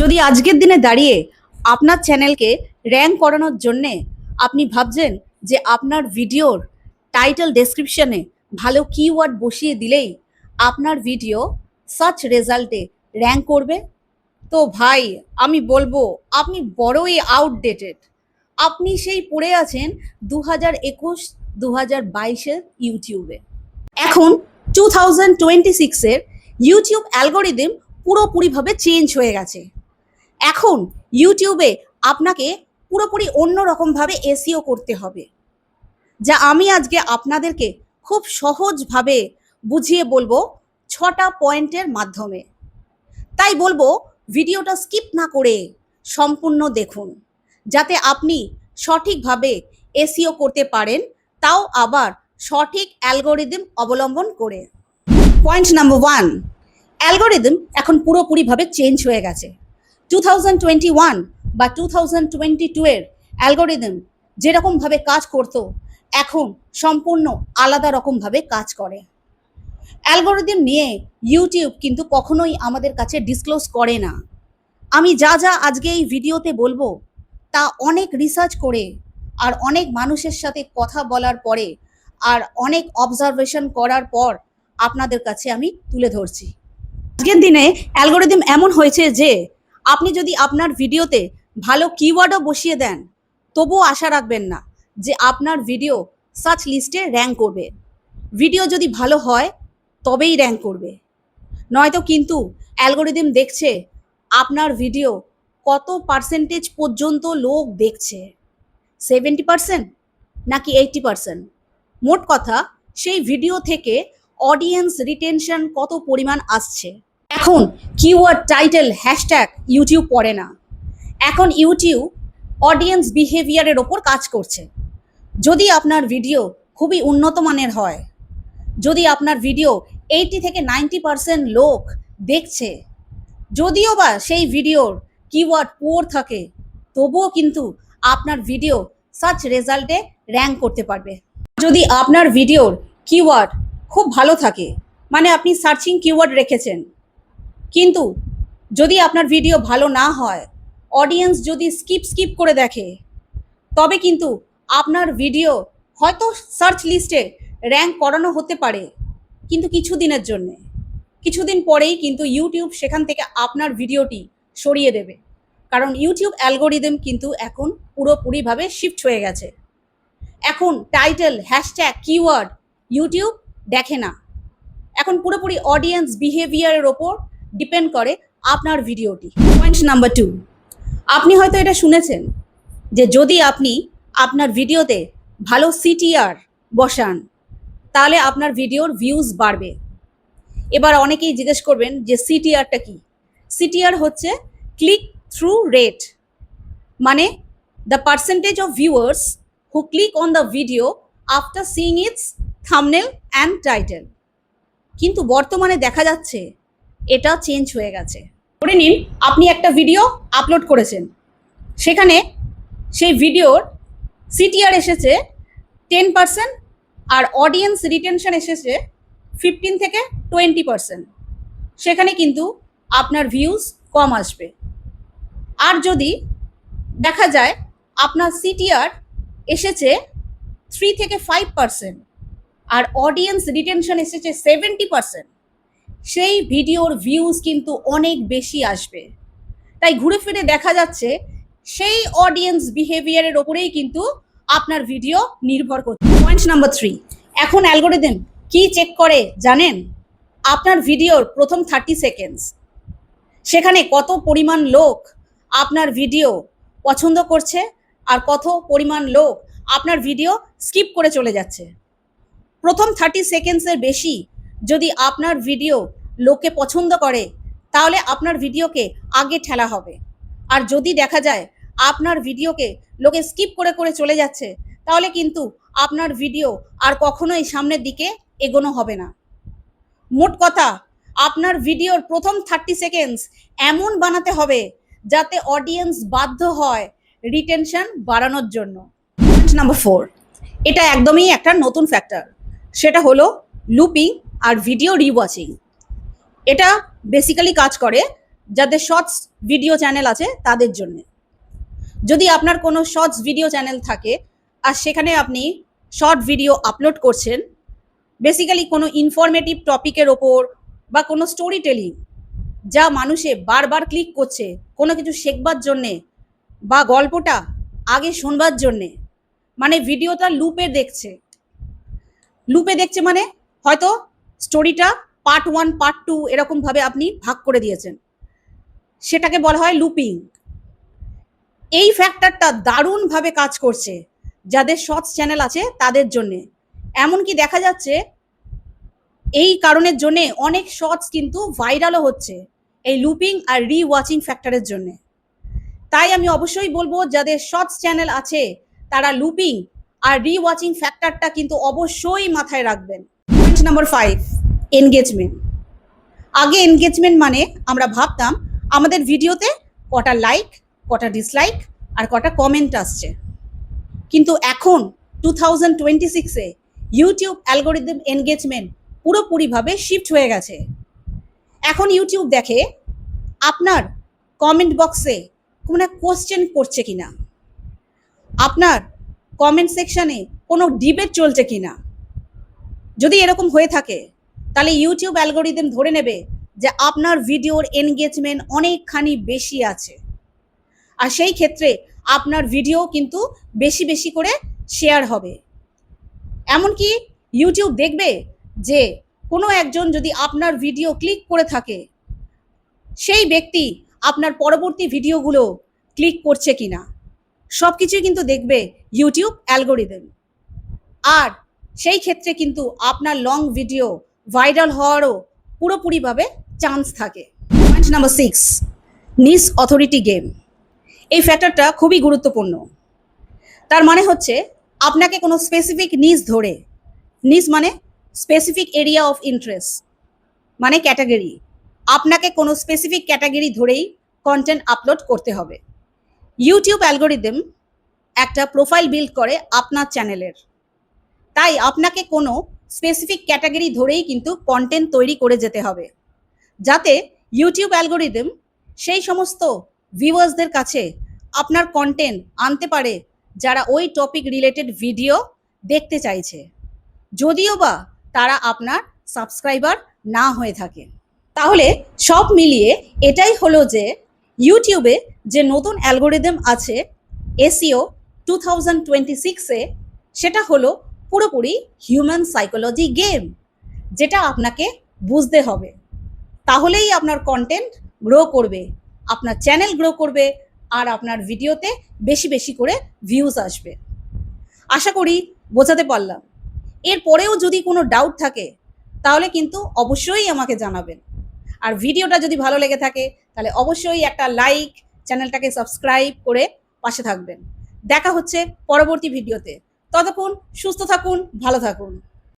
যদি আজকের দিনে দাঁড়িয়ে আপনার চ্যানেলকে র্যাঙ্ক করানোর জন্যে আপনি ভাবছেন যে আপনার ভিডিওর টাইটেল ডেসক্রিপশনে ভালো কিওয়ার্ড বসিয়ে দিলেই আপনার ভিডিও সার্চ রেজাল্টে র্যাঙ্ক করবে, তো ভাই আমি বলবো আপনি বড়ই আউটডেটেড। আপনি সেই পড়ে আছেন 2021-2022-এর ইউটিউবে। এখন 2026-এর ইউটিউব অ্যালগোরিদম পুরোপুরিভাবে চেঞ্জ হয়ে গেছে। এখন ইউটিউবে আপনাকে পুরোপুরি অন্যরকমভাবে এসইও করতে হবে, যা আমি আজকে আপনাদেরকে খুব সহজভাবে বুঝিয়ে বলবো 6টা পয়েন্টের মাধ্যমে। তাই বলবো ভিডিওটা স্কিপ না করে সম্পূর্ণ দেখুন, যাতে আপনি সঠিকভাবে এসইও করতে পারেন, তাও আবার সঠিক অ্যালগোরিদম অবলম্বন করে। পয়েন্ট নাম্বার 1, অ্যালগোরিদম এখন পুরোপুরিভাবে চেঞ্জ হয়ে গেছে। 2021 বা 2022-এর অ্যালগোরিদম যেরকমভাবে কাজ করতো এখন সম্পূর্ণ আলাদা রকমভাবে কাজ করে। অ্যালগোরিদম নিয়ে ইউটিউব কিন্তু কখনোই আমাদের কাছে ডিসক্লোজ করে না। আমি যা যা আজকে এই ভিডিওতে বলবো তা অনেক রিসার্চ করে আর অনেক মানুষের সাথে কথা বলার পরে আর অনেক অবজারভেশন করার পর আপনাদের কাছে আমি তুলে ধরছি। আজকের দিনে অ্যালগোরিদম এমন হয়েছে যে আপনি যদি আপনার ভিডিওতে ভালো কিওয়ার্ডও বসিয়ে দেন, তবুও আশা রাখবেন না যে আপনার ভিডিও সার্চ লিস্টে র্যাঙ্ক করবে। ভিডিও যদি ভালো হয় তবেই র্যাঙ্ক করবে, নয়তো কিন্তু অ্যালগোরিদম দেখছে আপনার ভিডিও কত পার্সেন্টেজ পর্যন্ত লোক দেখছে, 70% নাকি 80%। মোট কথা সেই ভিডিও থেকে অডিয়েন্স রিটেনশন কত পরিমাণ আসছে। এখন কিওয়ার্ড, টাইটেল, হ্যাশট্যাগ ইউটিউব পড়ে না। এখন ইউটিউব অডিয়েন্স বিহেভিয়ারের ওপর কাজ করছে। যদি আপনার ভিডিও খুবই উন্নত মানের হয়, যদি আপনার ভিডিও 80 থেকে 90% লোক দেখছে, যদিও বা সেই ভিডিওর কিওয়ার্ড পুয়ার থাকে, তবুও কিন্তু আপনার ভিডিও সার্চ রেজাল্টে র্যাঙ্ক করতে পারবে। যদি আপনার ভিডিওর কিওয়ার্ড খুব ভালো থাকে, মানে আপনি সার্চিং কিওয়ার্ড রেখেছেন, কিন্তু যদি আপনার ভিডিও ভালো না হয়, অডিয়েন্স যদি স্কিপ করে দেখে, তবে কিন্তু আপনার ভিডিও হয়তো সার্চ লিস্টে র্যাঙ্ক করানো হতে পারে, কিন্তু কিছুদিনের জন্যে। কিছুদিন পরেই কিন্তু ইউটিউব সেখান থেকে আপনার ভিডিওটি সরিয়ে দেবে, কারণ ইউটিউব অ্যালগোরিদম কিন্তু এখন পুরোপুরিভাবে শিফট হয়ে গেছে। এখন টাইটেল, হ্যাশট্যাগ, কিওয়ার্ড ইউটিউব দেখে না। এখন পুরোপুরি অডিয়েন্স বিহেভিয়ারের ওপর ডিপেন্ড করে আপনার ভিডিওটি। পয়েন্ট নাম্বার 2, আপনি হয়তো এটা শুনেছেন যে যদি আপনি আপনার ভিডিওতে ভালো সিটিআর বসান, তাহলে আপনার ভিডিওর ভিউজ বাড়বে। এবার অনেকেই জিজ্ঞেস করবেন যে সিটিআরটা কি? সিটিআর হচ্ছে ক্লিক থ্রু রেট, মানে the percentage of viewers who click on the video after seeing it's thumbnail and title. কিন্তু বর্তমানে দেখা যাচ্ছে এটা চেঞ্জ হয়ে গেছে। ধরে নিন আপনি একটা ভিডিও আপলোড করেছেন, সেখানে সেই ভিডিওর সিটিআর এসেছে 10% আর অডিয়েন্স রিটেনশন এসেছে 15 থেকে 20%। সেখানে কিন্তু আপনার ভিউজ কম আসবে। আর যদি দেখা যায় আপনার সিটিআর এসেছে 3 থেকে 5% আর অডিয়েন্স রিটেনশন এসেছে 70%, সেই ভিডিওর ভিউজ কিন্তু অনেক বেশি আসবে। তাই ঘুরে ফিরে দেখা যাচ্ছে সেই অডিয়েন্স বিহেভিয়ারের ওপরেই কিন্তু আপনার ভিডিও নির্ভর করছে। পয়েন্ট নাম্বার 3, এখন অ্যালগোরিদম কি চেক করে জানেন? আপনার ভিডিওর প্রথম 30 সেকেন্ডস, সেখানে কত পরিমাণ লোক আপনার ভিডিও পছন্দ করছে আর কত পরিমাণ লোক আপনার ভিডিও স্কিপ করে চলে যাচ্ছে। প্রথম 30 সেকেন্ডসের বেশি যদি আপনার ভিডিও লোকে পছন্দ করে, তাহলে আপনার ভিডিওকে আগে ঠেলা হবে। আর যদি দেখা যায় আপনার ভিডিওকে লোকে স্কিপ করে চলে যাচ্ছে, তাহলে কিন্তু আপনার ভিডিও আর কখনোই সামনের দিকে এগোনো হবে না। মোট কথা, আপনার ভিডিওর প্রথম 30 সেকেন্ডস এমন বানাতে হবে যাতে অডিয়েন্স বাধ্য হয় রিটেনশন বাড়ানোর জন্য। নাম্বার 4, এটা একদমই একটা নতুন ফ্যাক্টর, সেটা হলো লুপিং আর ভিডিও রিওয়াচিং। এটা বেসিক্যালি কাজ করে যাদের শর্টস ভিডিও চ্যানেল আছে তাদের জন্য। যদি আপনার কোনো শর্টস ভিডিও চ্যানেল থাকে আর সেখানে আপনি শর্ট ভিডিও আপলোড করছেন, বেসিক্যালি কোনো ইনফরমেটিভ টপিকের ওপর বা কোনো স্টোরি টেলিং, যা মানুষে বারবার ক্লিক করছে কোনো কিছু শেখবার জন্যে বা গল্পটা আগে শোনবার জন্যে, মানে ভিডিওটা লুপে দেখছে মানে হয়তো স্টোরিটা পার্ট 1 পার্ট 2 এরকমভাবে আপনি ভাগ করে দিয়েছেন, সেটাকে বলা হয় লুপিং। এই ফ্যাক্টরটা দারুণভাবে কাজ করছে যাদের শর্টস চ্যানেল আছে তাদের জন্যে। এমনকি দেখা যাচ্ছে এই কারণের জন্যে অনেক শর্টস কিন্তু ভাইরালও হচ্ছে এই লুপিং আর রিওয়াচিং ফ্যাক্টরের জন্যে। তাই আমি অবশ্যই বলবো যাদের শর্টস চ্যানেল আছে তারা লুপিং আর রিওয়াচিং ফ্যাক্টরটা কিন্তু অবশ্যই মাথায় রাখবেন। Point number 5, engagement. আগে এনগেজমেন্ট মানে আমরা ভাবতাম আমাদের ভিডিওতে কটা লাইক, কটা ডিসলাইক আর কটা কমেন্ট আসছে, কিন্তু এখন 2026-এ ইউটিউব অ্যালগোরিদম এনগেজমেন্ট পুরোপুরিভাবে শিফট হয়ে গেছে। এখন ইউটিউব দেখে আপনার কমেন্ট বক্সে কোনো কোশ্চেন করছে কিনা, আপনার কমেন্ট সেকশনে কোনো ডিবেট চলছে কিনা। যদি এরকম হয়ে থাকে তাহলে ইউটিউব অ্যালগোরিদম ধরে নেবে যে আপনার ভিডিওর এনগেজমেন্ট অনেকখানি বেশি আছে, আর সেই ক্ষেত্রে আপনার ভিডিও কিন্তু বেশি বেশি করে শেয়ার হবে। এমনকি ইউটিউব দেখবে যে কোনো একজন যদি আপনার ভিডিও ক্লিক করে থাকে, সেই ব্যক্তি আপনার পরবর্তী ভিডিওগুলো ক্লিক করছে কিনা, সব কিছুই কিন্তু দেখবে ইউটিউব অ্যালগোরিদম। আর সেই ক্ষেত্রে কিন্তু আপনার লং ভিডিও ভাইরাল হওয়ারও পুরোপুরিভাবে চান্স থাকে। পয়েন্ট নাম্বার 6, নিশ অথরিটি গেম। এই ফ্যাক্টরটা খুবই গুরুত্বপূর্ণ। তার মানে হচ্ছে আপনাকে কোনো স্পেসিফিক নিশ ধরে, নিশ মানে স্পেসিফিক এরিয়া অফ ইন্টারেস্ট মানে ক্যাটাগরি, আপনাকে কোনো স্পেসিফিক ক্যাটাগরি ধরেই কন্টেন্ট আপলোড করতে হবে। ইউটিউব অ্যালগোরিদম একটা প্রোফাইল বিল্ড করে আপনার চ্যানেলের, তাই আপনাকে কোনো স্পেসিফিক ক্যাটাগরি ধরেই কিন্তু কন্টেন্ট তৈরি করে যেতে হবে, যাতে ইউটিউব অ্যালগোরিদম সেই সমস্ত ভিউয়ার্সদের কাছে আপনার কন্টেন্ট আনতে পারে যারা ওই টপিক রিলেটেড ভিডিও দেখতে চাইছে, যদিও বা তারা আপনার সাবস্ক্রাইবার না হয়ে থাকে। তাহলে সব মিলিয়ে এটাই হলো যে ইউটিউবে যে নতুন অ্যালগোরিদম আছে এসইও 2026-এ, সেটা হলো পুরোপুরি হিউম্যান সাইকোলজি গেম, যেটা আপনাকে বুঝতে হবে। তাহলেই আপনার কন্টেন্ট গ্রো করবে, আপনার চ্যানেল গ্রো করবে, আর আপনার ভিডিওতে বেশি বেশি করে ভিউজ আসবে। আশা করি বোঝাতে পারলাম। এরপরেও যদি কোনো ডাউট থাকে তাহলে কিন্তু অবশ্যই আমাকে জানাবেন। আর ভিডিওটা যদি ভালো লেগে থাকে তাহলে অবশ্যই একটা লাইক, চ্যানেলটাকে সাবস্ক্রাইব করে পাশে থাকবেন। দেখা হচ্ছে পরবর্তী ভিডিওতে। ততক্ষণ সুস্থ থাকুন, ভালো থাকুন।